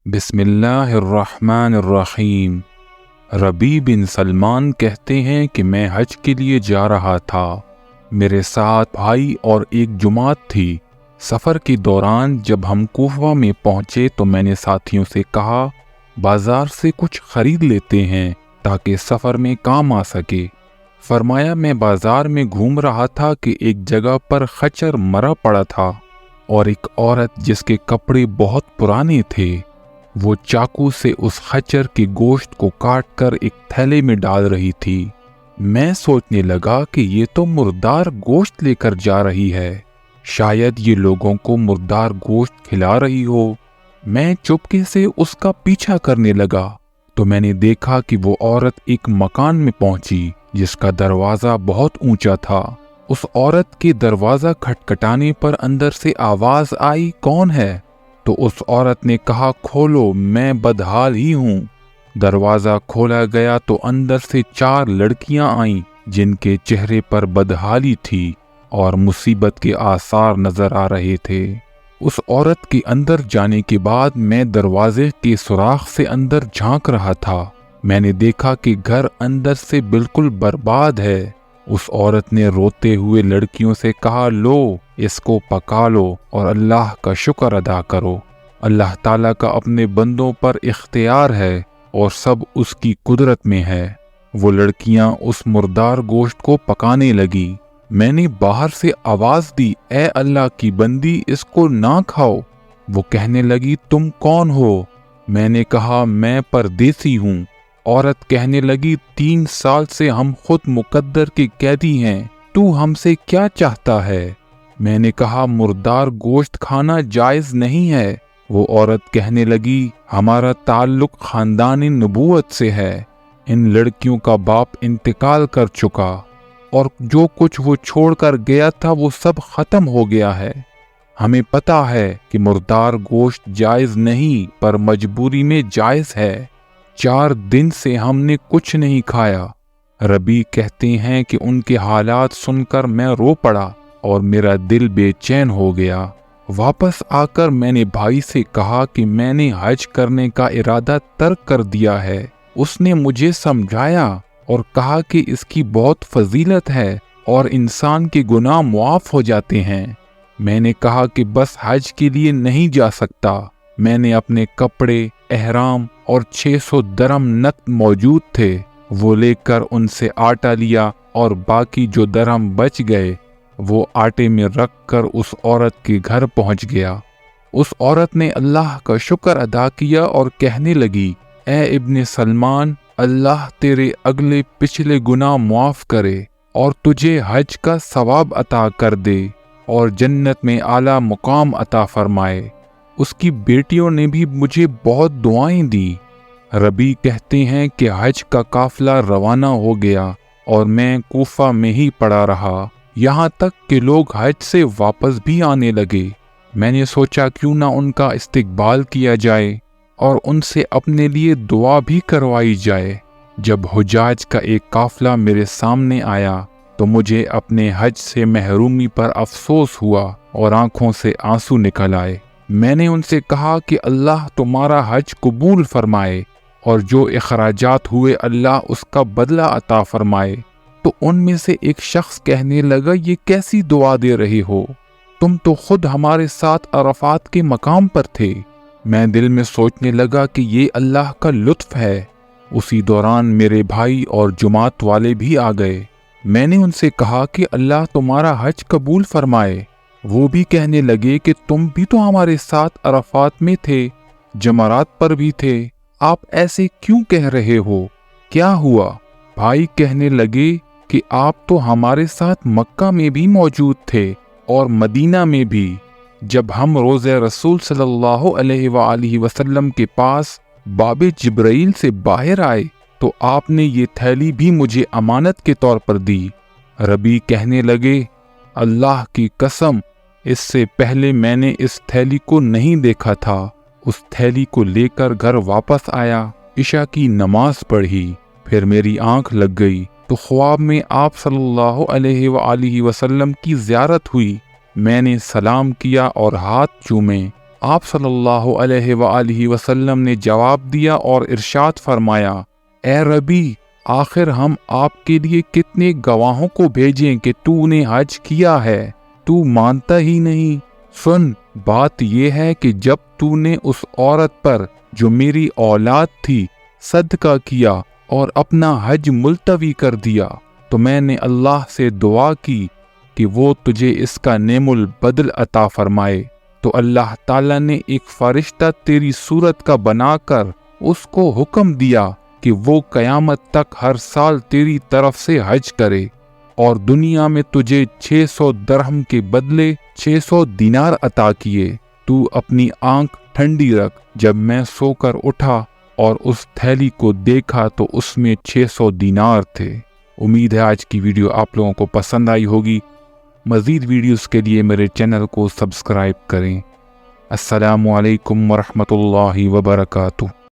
بسم اللہ الرحمن الرحیم۔ ربیع بن سلمان کہتے ہیں کہ میں حج کے لیے جا رہا تھا۔ میرے ساتھ بھائی اور ایک جماعت تھی۔ سفر کے دوران جب ہم کوفہ میں پہنچے تو میں نے ساتھیوں سے کہا بازار سے کچھ خرید لیتے ہیں تاکہ سفر میں کام آ سکے۔ فرمایا میں بازار میں گھوم رہا تھا کہ ایک جگہ پر خچر مرا پڑا تھا اور ایک عورت جس کے کپڑے بہت پرانے تھے وہ چاقو سے اس خچر کے گوشت کو کاٹ کر ایک تھیلے میں ڈال رہی تھی۔ میں سوچنے لگا کہ یہ تو مردار گوشت لے کر جا رہی ہے، شاید یہ لوگوں کو مردار گوشت کھلا رہی ہو۔ میں چپکے سے اس کا پیچھا کرنے لگا تو میں نے دیکھا کہ وہ عورت ایک مکان میں پہنچی جس کا دروازہ بہت اونچا تھا۔ اس عورت کے دروازہ کھٹکھٹانے پر اندر سے آواز آئی، کون ہے؟ تو اس عورت نے کہا کھولو، میں بدحال ہی ہوں۔ دروازہ کھولا گیا تو اندر سے 4 لڑکیاں آئیں جن کے چہرے پر بدحالی تھی اور مصیبت کے آثار نظر آ رہے تھے۔ اس عورت کے اندر جانے کے بعد میں دروازے کے سوراخ سے اندر جھانک رہا تھا۔ میں نے دیکھا کہ گھر اندر سے بالکل برباد ہے۔ اس عورت نے روتے ہوئے لڑکیوں سے کہا لو اس کو پکا لو اور اللہ کا شکر ادا کرو۔ اللہ تعالیٰ کا اپنے بندوں پر اختیار ہے اور سب اس کی قدرت میں ہے۔ وہ لڑکیاں اس مردار گوشت کو پکانے لگی۔ میں نے باہر سے آواز دی، اے اللہ کی بندی اس کو نہ کھاؤ۔ وہ کہنے لگی تم کون ہو؟ میں نے کہا میں پردیسی ہوں۔ عورت کہنے لگی 3 سال سے ہم خود مقدر کے قیدی ہیں، تو ہم سے کیا چاہتا ہے؟ میں نے کہا مردار گوشت کھانا جائز نہیں ہے۔ وہ عورت کہنے لگی ہمارا تعلق خاندان نبوت سے ہے، ان لڑکیوں کا باپ انتقال کر چکا اور جو کچھ وہ چھوڑ کر گیا تھا وہ سب ختم ہو گیا ہے۔ ہمیں پتہ ہے کہ مردار گوشت جائز نہیں پر مجبوری میں جائز ہے۔ 4 دن سے ہم نے کچھ نہیں کھایا۔ ربیع کہتے ہیں کہ ان کے حالات سن کر میں رو پڑا اور میرا دل بے چین ہو گیا۔ واپس آ کر میں نے بھائی سے کہا کہ میں نے حج کرنے کا ارادہ ترک کر دیا ہے۔ اس نے مجھے سمجھایا اور کہا کہ اس کی بہت فضیلت ہے اور انسان کے گناہ معاف ہو جاتے ہیں۔ میں نے کہا کہ بس حج کے لیے نہیں جا سکتا۔ میں نے اپنے کپڑے، احرام اور 600 درہم نقد موجود تھے، وہ لے کر ان سے آٹا لیا اور باقی جو درہم بچ گئے وہ آٹے میں رکھ کر اس عورت کے گھر پہنچ گیا۔ اس عورت نے اللہ کا شکر ادا کیا اور کہنے لگی، اے ابن سلمان، اللہ تیرے اگلے پچھلے گناہ معاف کرے اور تجھے حج کا ثواب عطا کر دے اور جنت میں اعلیٰ مقام عطا فرمائے۔ اس کی بیٹیوں نے بھی مجھے بہت دعائیں دی۔ ربیع کہتے ہیں کہ حج کا قافلہ روانہ ہو گیا اور میں کوفہ میں ہی پڑا رہا، یہاں تک کہ لوگ حج سے واپس بھی آنے لگے۔ میں نے سوچا کیوں نہ ان کا استقبال کیا جائے اور ان سے اپنے لیے دعا بھی کروائی جائے۔ جب حجاج کا ایک قافلہ میرے سامنے آیا تو مجھے اپنے حج سے محرومی پر افسوس ہوا اور آنکھوں سے آنسو نکل آئے۔ میں نے ان سے کہا کہ اللہ تمہارا حج قبول فرمائے اور جو اخراجات ہوئے اللہ اس کا بدلہ عطا فرمائے۔ تو ان میں سے ایک شخص کہنے لگا یہ کیسی دعا دے رہے ہو؟ تم تو خود ہمارے ساتھ عرفات کے مقام پر تھے۔ میں دل میں سوچنے لگا کہ یہ اللہ کا لطف ہے۔ اسی دوران میرے بھائی اور جماعت والے بھی آ گئے۔ میں نے ان سے کہا کہ اللہ تمہارا حج قبول فرمائے۔ وہ بھی کہنے لگے کہ تم بھی تو ہمارے ساتھ عرفات میں تھے، جمرات پر بھی تھے، آپ ایسے کیوں کہہ رہے ہو؟ کیا ہوا؟ بھائی کہنے لگے کہ آپ تو ہمارے ساتھ مکہ میں بھی موجود تھے اور مدینہ میں بھی۔ جب ہم روضہ رسول صلی اللہ علیہ وآلہ وسلم کے پاس باب جبرائیل سے باہر آئے تو آپ نے یہ تھیلی بھی مجھے امانت کے طور پر دی۔ ربیع کہنے لگے اللہ کی قسم اس سے پہلے میں نے اس تھیلی کو نہیں دیکھا تھا۔ اس تھیلی کو لے کر گھر واپس آیا، عشاء کی نماز پڑھی، پھر میری آنکھ لگ گئی تو خواب میں آپ صلی اللہ علیہ وآلہ وسلم کی زیارت ہوئی۔ میں نے سلام کیا اور ہاتھ چومے۔ آپ صلی اللہ علیہ وآلہ وسلم نے جواب دیا اور ارشاد فرمایا، اے ربی، آخر ہم آپ کے لیے کتنے گواہوں کو بھیجیں کہ تو نے حج کیا ہے، تو مانتا ہی نہیں۔ سن، بات یہ ہے کہ جب تو نے اس عورت پر جو میری اولاد تھی صدقہ کیا اور اپنا حج ملتوی کر دیا تو میں نے اللہ سے دعا کی کہ وہ تجھے اس کا نعم البدل عطا فرمائے، تو اللہ تعالیٰ نے ایک فرشتہ تیری صورت کا بنا کر اس کو حکم دیا کہ وہ قیامت تک ہر سال تیری طرف سے حج کرے، اور دنیا میں تجھے 600 درہم کے بدلے 600 دینار عطا کیے۔ تو اپنی آنکھ ٹھنڈی رکھ۔ جب میں سو کر اٹھا اور اس تھیلی کو دیکھا تو اس میں 600 دینار تھے۔ امید ہے آج کی ویڈیو آپ لوگوں کو پسند آئی ہوگی۔ مزید ویڈیوز کے لیے میرے چینل کو سبسکرائب کریں۔ السلام علیکم ورحمۃ اللہ وبرکاتہ۔